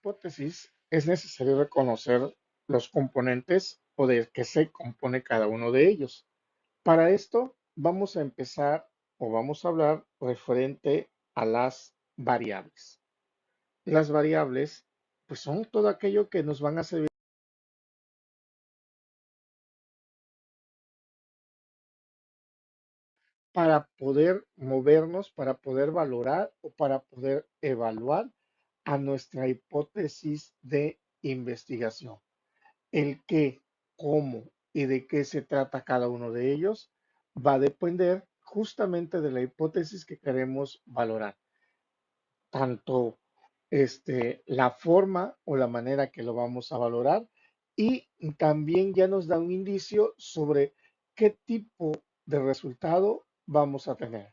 hipótesis es necesario reconocer los componentes o de qué se compone cada uno de ellos. Para esto vamos a empezar o vamos a hablar referente a las variables. Las variables pues son todo aquello que nos van a servir para poder movernos, para poder valorar o para poder evaluar a nuestra hipótesis de investigación. El qué, cómo y de qué se trata cada uno de ellos va a depender justamente de la hipótesis que queremos valorar, tanto la forma o la manera que lo vamos a valorar y también ya nos da un indicio sobre qué tipo de resultado vamos a tener.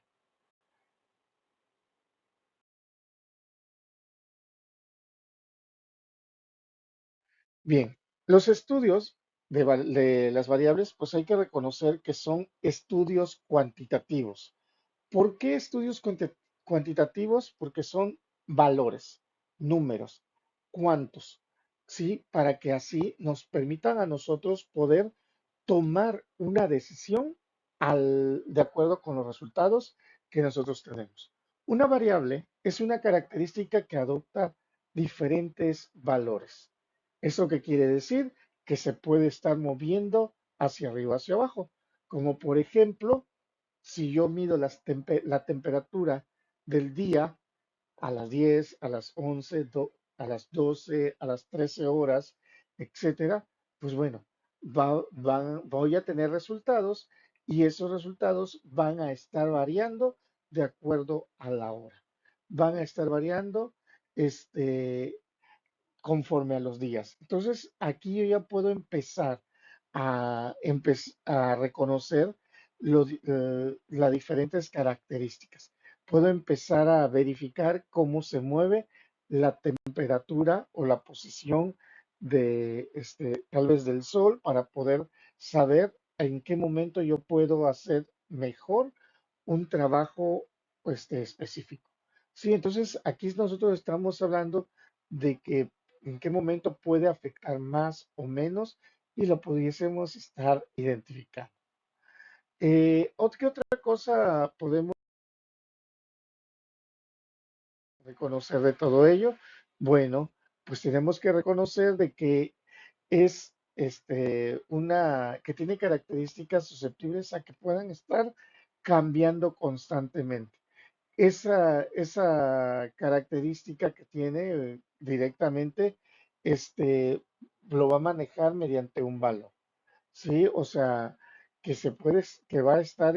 Bien, los estudios de las variables, pues hay que reconocer que son estudios cuantitativos. ¿Por qué estudios cuantitativos? Porque son valores, números, cuántos, ¿sí? Para que así nos permitan a nosotros poder tomar una decisión de acuerdo con los resultados que nosotros tenemos. Una variable es una característica que adopta diferentes valores. ¿Eso qué quiere decir? Que se puede estar moviendo hacia arriba, hacia abajo, como por ejemplo si yo mido la temperatura del día a las 10, a las 11, a las 12, a las 13 horas, etcétera, pues bueno, voy a tener resultados y esos resultados van a estar variando de acuerdo a la hora. Van a estar variando este, conforme a los días. Entonces, aquí yo ya puedo empezar a reconocer las diferentes características. Puedo empezar a verificar cómo se mueve la temperatura o la posición de tal vez del sol para poder saber en qué momento yo puedo hacer mejor un trabajo específico. Sí, entonces aquí nosotros estamos hablando de que en qué momento puede afectar más o menos y lo pudiésemos estar identificando. ¿Qué otra cosa podemos reconocer de todo ello? Bueno, pues tenemos que reconocer de que es una que tiene características susceptibles a que puedan estar cambiando constantemente. Esa característica que tiene directamente, este, lo va a manejar mediante un valor, ¿sí? O sea, que va a estar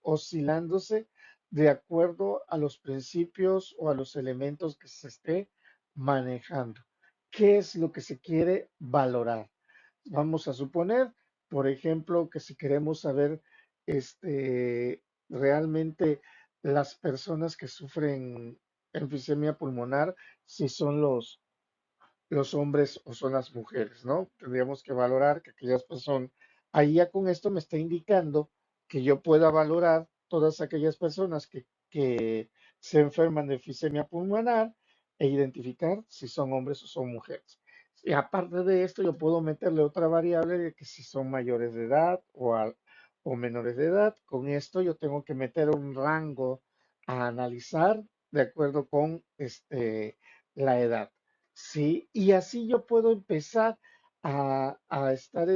oscilándose de acuerdo a los principios o a los elementos que se esté manejando. ¿Qué es lo que se quiere valorar? Vamos a suponer, por ejemplo, que si queremos saber realmente las personas que sufren enfisema pulmonar, si son los hombres o son las mujeres, ¿no? Tendríamos que valorar que aquellas personas, ahí ya con esto me está indicando que yo pueda valorar todas aquellas personas que se enferman de enfisema pulmonar e identificar si son hombres o son mujeres. Y aparte de esto, yo puedo meterle otra variable de que si son mayores de edad o menores de edad. Con esto yo tengo que meter un rango a analizar de acuerdo con la edad. Sí, y así yo puedo empezar a estar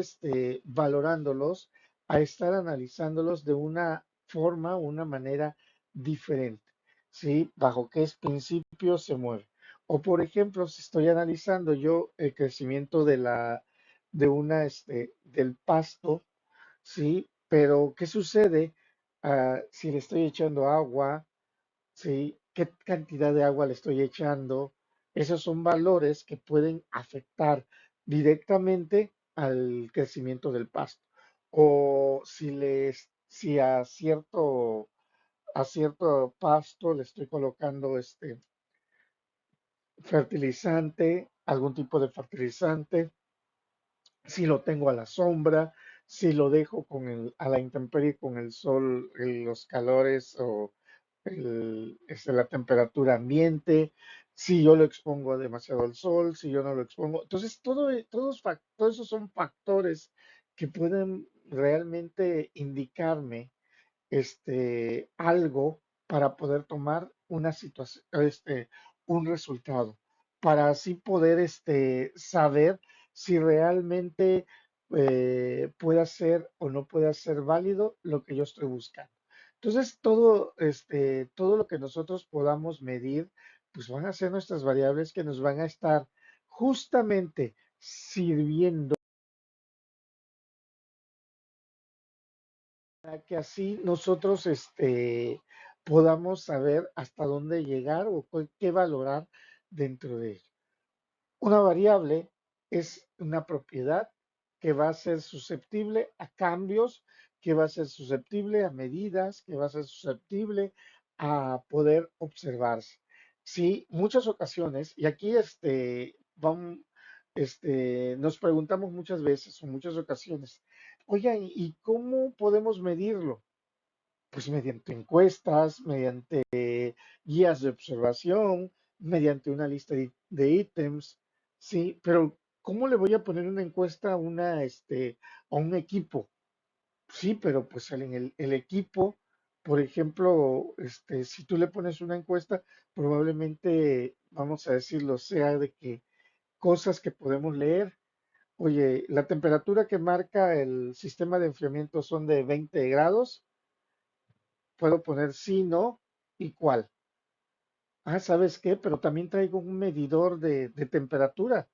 valorándolos, a estar analizándolos de una forma, una manera diferente, ¿sí? Bajo qué principio se mueve. O por ejemplo, si estoy analizando yo el crecimiento del pasto, ¿sí? Pero ¿qué sucede si le estoy echando agua? ¿Sí? ¿Qué cantidad de agua le estoy echando? Esos son valores que pueden afectar directamente al crecimiento del pasto. O si a cierto pasto le estoy colocando fertilizante, algún tipo de fertilizante, si lo tengo a la sombra, si lo dejo a la intemperie con el sol, los calores o la temperatura ambiente, si yo lo expongo demasiado al sol, si yo no lo expongo. Entonces, todos esos son factores que pueden realmente indicarme algo para poder tomar una situación, un resultado, para así poder saber si realmente puede ser o no puede ser válido lo que yo estoy buscando. Entonces, todo lo que nosotros podamos medir, pues van a ser nuestras variables que nos van a estar justamente sirviendo para que así nosotros podamos saber hasta dónde llegar o qué valorar dentro de ello. Una variable es una propiedad que va a ser susceptible a cambios, que va a ser susceptible a medidas, que va a ser susceptible a poder observarse. Sí, muchas ocasiones, y aquí nos preguntamos muchas veces o muchas ocasiones, oigan, ¿y cómo podemos medirlo? Pues mediante encuestas, mediante guías de observación, mediante una lista de ítems, sí, pero ¿cómo le voy a poner una encuesta a un equipo? Sí, pero pues el equipo, por ejemplo, si tú le pones una encuesta, probablemente, vamos a decirlo, sea de que cosas que podemos leer. Oye, la temperatura que marca el sistema de enfriamiento son de 20 grados. Puedo poner sí, no y cuál. Ah, ¿sabes qué? Pero también traigo un medidor de temperatura.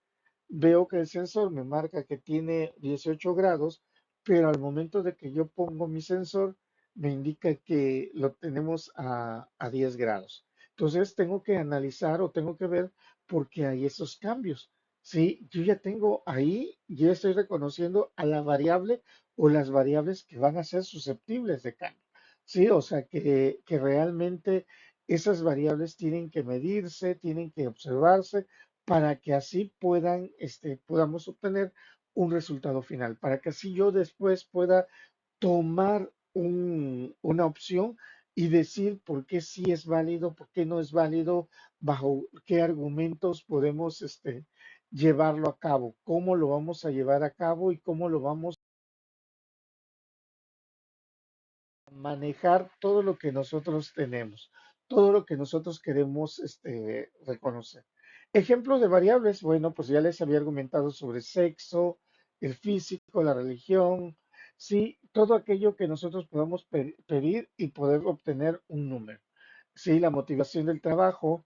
Veo que el sensor me marca que tiene 18 grados, pero al momento de que yo pongo mi sensor, me indica que lo tenemos a 10 grados. Entonces tengo que analizar o tengo que ver por qué hay esos cambios. Sí, yo ya tengo ahí, ya estoy reconociendo a la variable o las variables que van a ser susceptibles de cambio. Sí, o sea que realmente esas variables tienen que medirse, tienen que observarse para que así podamos obtener un resultado final, para que así yo después pueda tomar una opción y decir por qué sí es válido, por qué no es válido, bajo qué argumentos podemos llevarlo a cabo, cómo lo vamos a llevar a cabo y cómo lo vamos manejar todo lo que nosotros tenemos, todo lo que nosotros queremos reconocer. Ejemplos de variables, bueno, pues ya les había argumentado sobre sexo, el físico, la religión, sí, todo aquello que nosotros podamos pedir y poder obtener un número. Sí, la motivación del trabajo,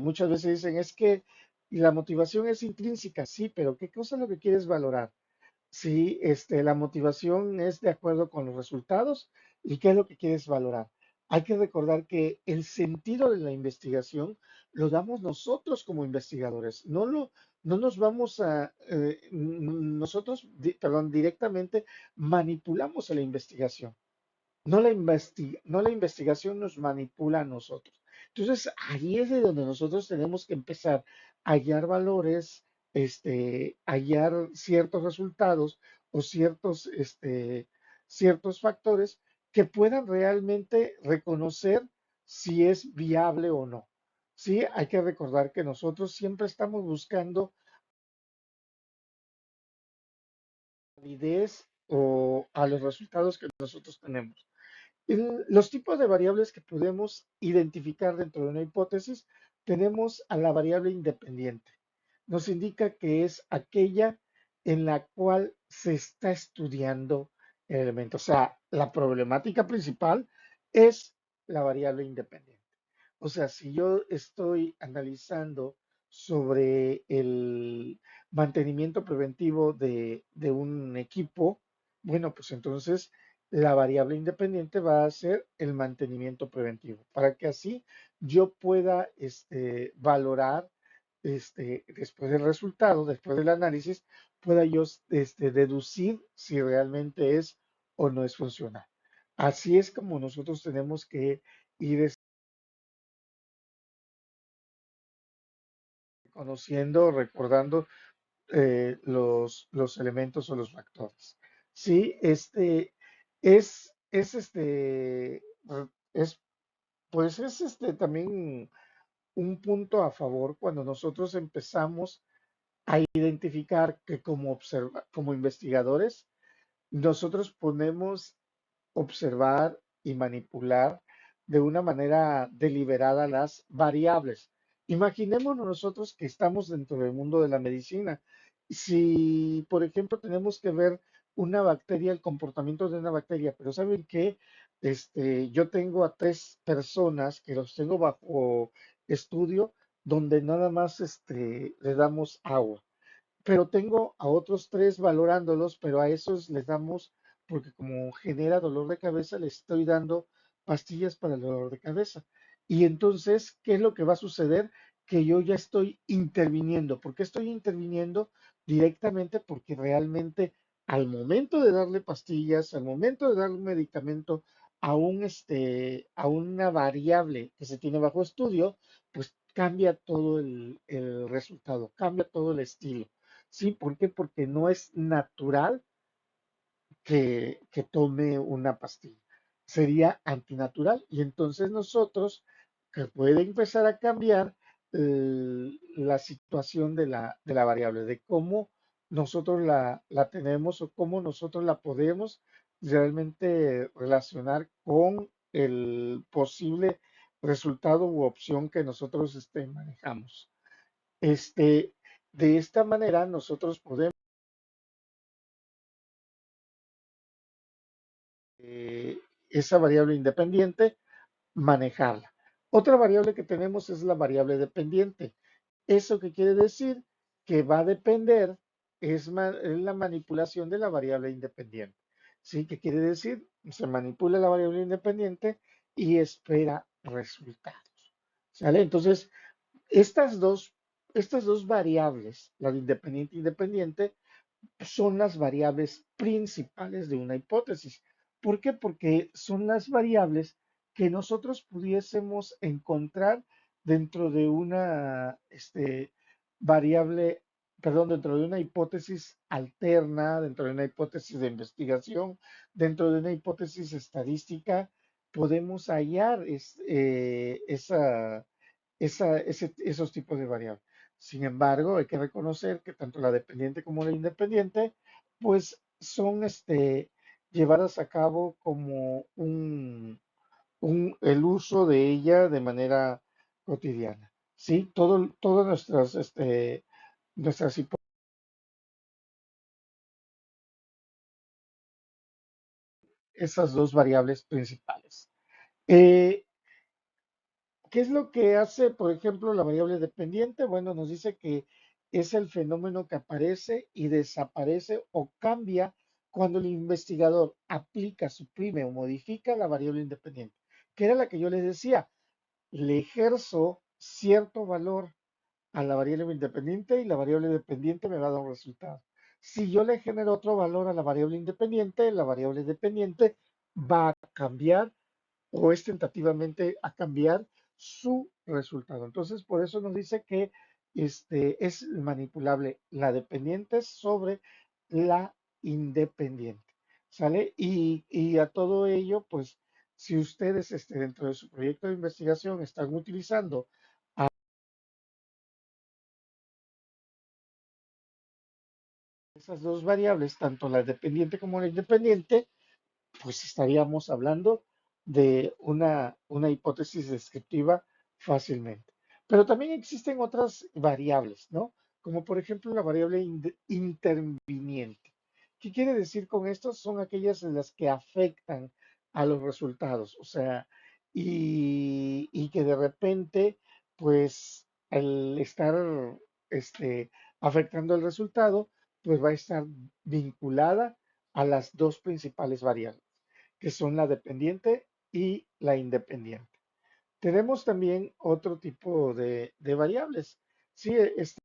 muchas veces dicen, es que la motivación es intrínseca, sí, pero ¿qué cosa es lo que quieres valorar? Sí, la motivación es de acuerdo con los resultados y qué es lo que quieres valorar. Hay que recordar que el sentido de la investigación lo damos nosotros como investigadores. No nos vamos nosotros, perdón, directamente manipulamos a la investigación. No la investigación nos manipula a nosotros. Entonces, ahí es de donde nosotros tenemos que empezar a hallar valores, hallar ciertos resultados o ciertos factores que puedan realmente reconocer si es viable o no. Sí, hay que recordar que nosotros siempre estamos buscando validez o a los resultados que nosotros tenemos. Los tipos de variables que podemos identificar dentro de una hipótesis, tenemos a la variable independiente. Nos indica que es aquella en la cual se está estudiando el elemento. O sea, la problemática principal es la variable independiente. O sea, si yo estoy analizando sobre el mantenimiento preventivo de un equipo, bueno, pues entonces la variable independiente va a ser el mantenimiento preventivo, para que así yo pueda valorar después del resultado, después del análisis, pueda yo deducir si realmente es o no es funcional. Así es como nosotros tenemos que ir conociendo, recordando los elementos o los factores. Sí, es, es, este, es, pues es también un punto a favor cuando nosotros empezamos a identificar que como investigadores, nosotros podemos observar y manipular de una manera deliberada las variables. Imaginémonos nosotros que estamos dentro del mundo de la medicina. Si, por ejemplo, tenemos que ver una bacteria, el comportamiento de una bacteria, pero ¿saben qué? Yo tengo a tres personas que los tengo bajo estudio donde nada más le damos agua, pero tengo a otros tres valorándolos, pero a esos les damos, porque como genera dolor de cabeza, les estoy dando pastillas para el dolor de cabeza. Y entonces, ¿qué es lo que va a suceder? Que yo ya estoy interviniendo. ¿Por qué estoy interviniendo? Directamente porque realmente al momento de darle pastillas, al momento de darle un medicamento a una variable que se tiene bajo estudio, pues cambia todo el resultado, cambia todo el estilo. Sí, ¿por qué? Porque no es natural que tome una pastilla. Sería antinatural. Y entonces nosotros, que puede empezar a cambiar la situación de la variable, de cómo nosotros la tenemos o cómo nosotros la podemos realmente relacionar con el posible resultado u opción que nosotros manejamos. Este, de esta manera nosotros podemos esa variable independiente manejarla. Otra variable que tenemos es la variable dependiente. ¿Eso qué quiere decir? Que va a depender, es la manipulación de la variable independiente. ¿Sí? ¿Qué quiere decir? Se manipula la variable independiente y espera resultados. ¿Sale? Entonces, estas dos, estas dos variables, la de independiente e independiente, son las variables principales de una hipótesis. ¿Por qué? Porque son las variables que nosotros pudiésemos encontrar dentro de una variable, perdón, dentro de una hipótesis alterna, dentro de una hipótesis de investigación, dentro de una hipótesis estadística, podemos hallar esos tipos de variables. Sin embargo, hay que reconocer que tanto la dependiente como la independiente, pues son llevadas a cabo como el uso de ella de manera cotidiana. ¿Sí? Todas nuestras esas dos variables principales. Eh, ¿Qué es lo que hace, por ejemplo, la variable dependiente? Bueno, nos dice que es el fenómeno que aparece y desaparece o cambia cuando el investigador aplica, suprime o modifica la variable independiente, que era la que yo les decía, le ejerzo cierto valor a la variable independiente y la variable dependiente me va a dar un resultado. Si yo le genero otro valor a la variable dependiente va a cambiar o es tentativamente a cambiar su resultado. Entonces, por eso nos dice que es manipulable la dependiente sobre la independiente. ¿Sale? Y a todo ello, pues, si ustedes dentro de su proyecto de investigación están utilizando esas dos variables, tanto la dependiente como la independiente, pues estaríamos hablando de una hipótesis descriptiva fácilmente. Pero también existen otras variables, ¿no? Como por ejemplo la variable interviniente. ¿Qué quiere decir con esto? Son aquellas en las que afectan a los resultados, o sea, y que de repente, pues, al estar afectando el resultado, pues va a estar vinculada a las dos principales variables, que son la dependiente y la independiente. Tenemos también otro tipo de variables. Sí, es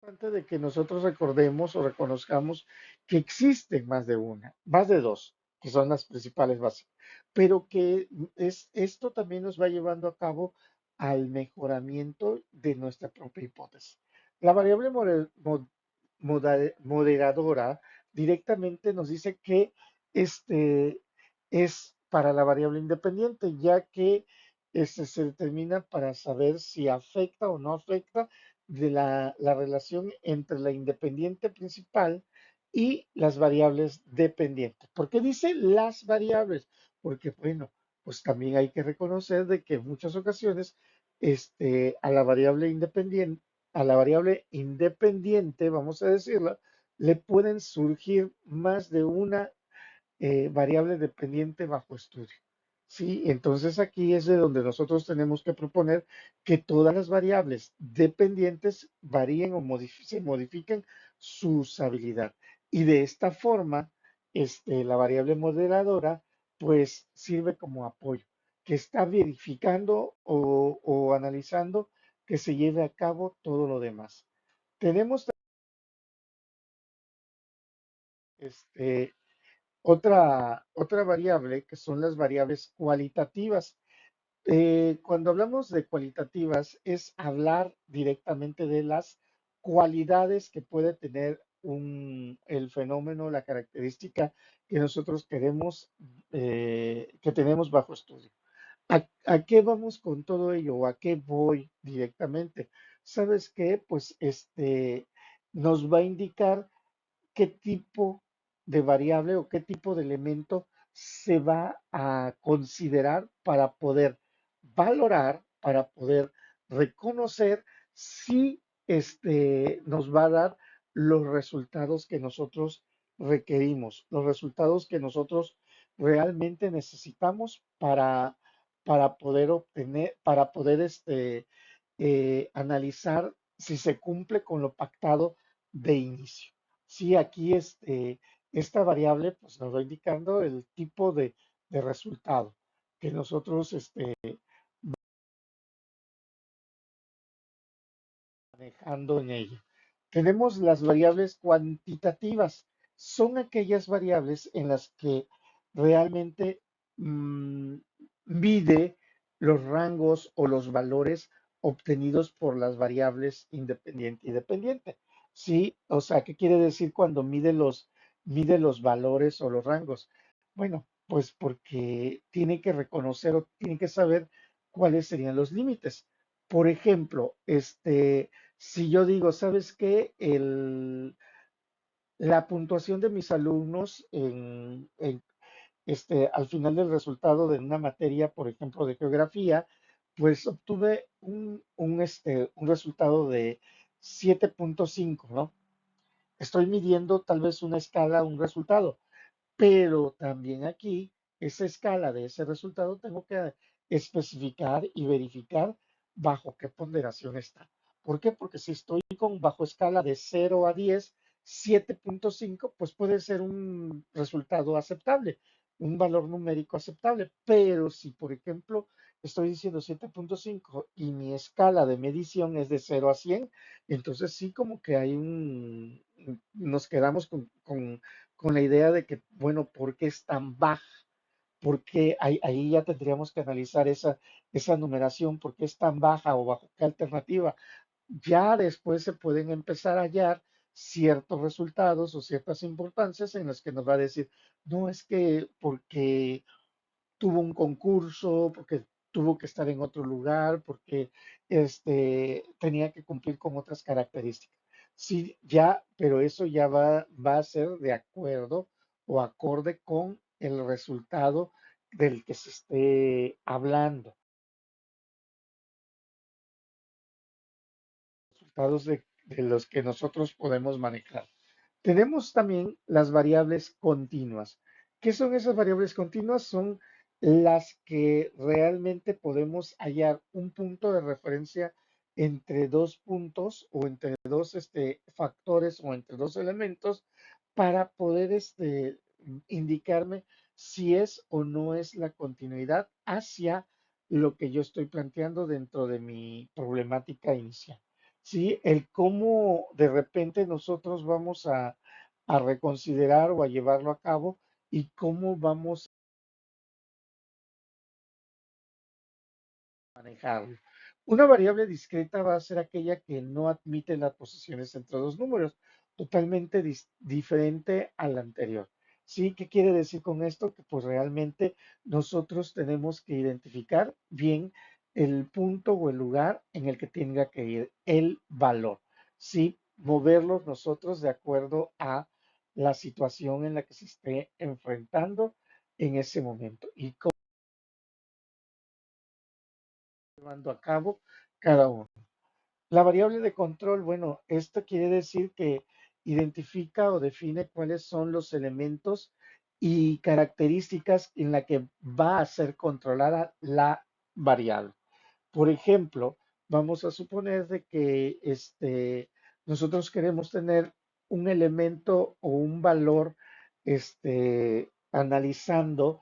importante de que nosotros recordemos o reconozcamos que existen más de una, más de dos, que son las principales bases, pero que esto también nos va llevando a cabo al mejoramiento de nuestra propia hipótesis. La variable moderadora directamente nos dice que este es para la variable independiente, ya que se determina para saber si afecta o no afecta de la relación entre la independiente principal y las variables dependientes. ¿Por qué dice las variables? Porque, bueno, pues también hay que reconocer de que en muchas ocasiones a la variable independiente, vamos a decirla, le pueden surgir más de una variable dependiente bajo estudio. Sí, entonces aquí es de donde nosotros tenemos que proponer que todas las variables dependientes varíen o se modifiquen su usabilidad. Y de esta forma, la variable modeladora pues sirve como apoyo, que está verificando o analizando que se lleve a cabo todo lo demás. Tenemos este, otra variable que son las variables cualitativas. Cuando hablamos de cualitativas es hablar directamente de las cualidades que puede tener el fenómeno, la característica que nosotros queremos, que tenemos bajo estudio. ¿A qué vamos con todo ello? ¿O a qué voy directamente? ¿Sabes qué? Pues nos va a indicar qué tipo de variable o qué tipo de elemento se va a considerar para poder valorar, para poder reconocer si nos va a dar los resultados que nosotros requerimos, los resultados que nosotros realmente necesitamos para poder obtener, para poder analizar si se cumple con lo pactado de inicio. Sí, aquí esta variable pues, nos va indicando el tipo de resultado que nosotros manejando en ella. Tenemos las variables cuantitativas. Son aquellas variables en las que realmente mm, mide los rangos o los valores obtenidos por las variables independiente y dependiente. Sí, o sea, ¿qué quiere decir cuando mide los valores o los rangos? Bueno, pues porque tiene que reconocer o tiene que saber cuáles serían los límites. Por ejemplo, si yo digo, ¿sabes qué? La puntuación de mis alumnos al final del resultado de una materia, por ejemplo, de geografía, pues obtuve un resultado de 7.5, ¿no? Estoy midiendo tal vez una escala, un resultado. Pero también aquí, esa escala de ese resultado, tengo que especificar y verificar bajo qué ponderación está. ¿Por qué? Porque si estoy con bajo escala de 0 a 10, 7.5, pues puede ser un resultado aceptable, un valor numérico aceptable. Pero si, por ejemplo, estoy diciendo 7.5 y mi escala de medición es de 0 a 100, entonces sí como que nos quedamos con la idea de que, bueno, ¿por qué es tan baja? Porque ahí ya tendríamos que analizar esa numeración, ¿por qué es tan baja o bajo qué alternativa? Ya después se pueden empezar a hallar ciertos resultados o ciertas importancias en las que nos va a decir, no es que porque tuvo un concurso, porque tuvo que estar en otro lugar, porque tenía que cumplir con otras características. Sí, ya, pero eso ya va a ser de acuerdo o acorde con el resultado del que se esté hablando, resultados de los que nosotros podemos manejar. Tenemos también las variables continuas. ¿Qué son esas variables continuas? Son las que realmente podemos hallar un punto de referencia entre dos puntos o entre dos factores o entre dos elementos para poder indicarme si es o no es la continuidad hacia lo que yo estoy planteando dentro de mi problemática inicial. Sí, el cómo de repente nosotros vamos a reconsiderar o a llevarlo a cabo y cómo vamos a manejarlo. Una variable discreta va a ser aquella que no admite las posiciones entre dos números, totalmente diferente a la anterior. ¿Sí? ¿Qué quiere decir con esto? Que pues realmente nosotros tenemos que identificar bien el punto o el lugar en el que tenga que ir el valor, ¿sí? Moverlos nosotros de acuerdo a la situación en la que se esté enfrentando en ese momento y cómo llevando a cabo cada uno. La variable de control, bueno, esto quiere decir que identifica o define cuáles son los elementos y características en la que va a ser controlada la variable. Por ejemplo, vamos a suponer de que nosotros queremos tener un elemento o un valor analizando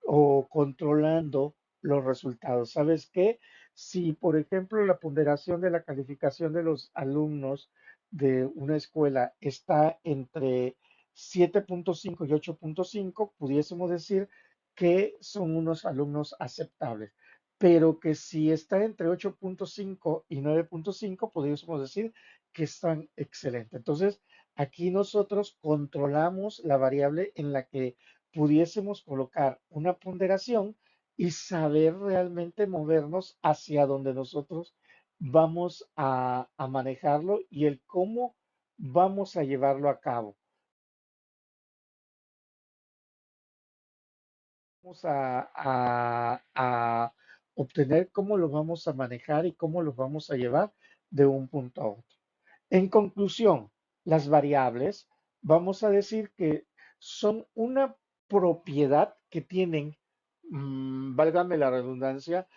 o controlando los resultados. ¿Sabes qué? Si, por ejemplo, la ponderación de la calificación de los alumnos de una escuela está entre 7.5 y 8.5, pudiésemos decir que son unos alumnos aceptables. Pero que si está entre 8.5 y 9.5, pudiésemos decir que están excelentes. Entonces, aquí nosotros controlamos la variable en la que pudiésemos colocar una ponderación y saber realmente movernos hacia donde nosotros vamos a manejarlo y el cómo vamos a llevarlo a cabo. Vamos a obtener cómo lo vamos a manejar y cómo lo vamos a llevar de un punto a otro. En conclusión, las variables, vamos a decir que son una propiedad que tienen, válgame la redundancia,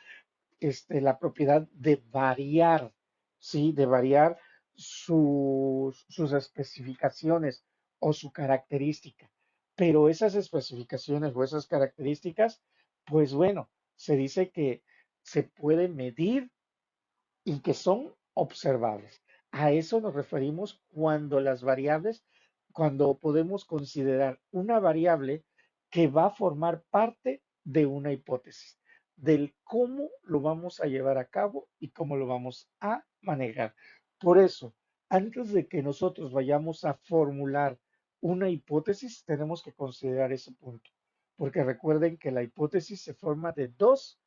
la propiedad de variar, ¿sí? De variar sus especificaciones o su característica. Pero esas especificaciones o esas características, pues bueno, se dice que se puede medir y que son observables. A eso nos referimos cuando las variables, cuando podemos considerar una variable que va a formar parte de una hipótesis, del cómo lo vamos a llevar a cabo y cómo lo vamos a manejar. Por eso, antes de que nosotros vayamos a formular una hipótesis, tenemos que considerar ese punto, porque recuerden que la hipótesis se forma de dos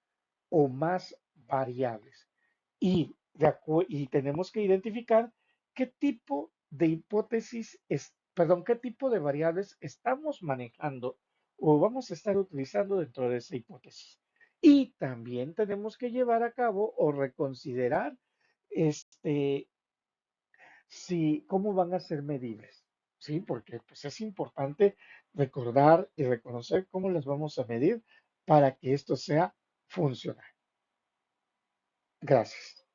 o más variables y tenemos que identificar qué tipo de hipótesis perdón, qué tipo de variables estamos manejando o vamos a estar utilizando dentro de esa hipótesis. Y también tenemos que llevar a cabo o reconsiderar este, si, cómo van a ser medibles. Sí, porque pues, es importante recordar y reconocer cómo las vamos a medir para que esto sea funcional. Gracias.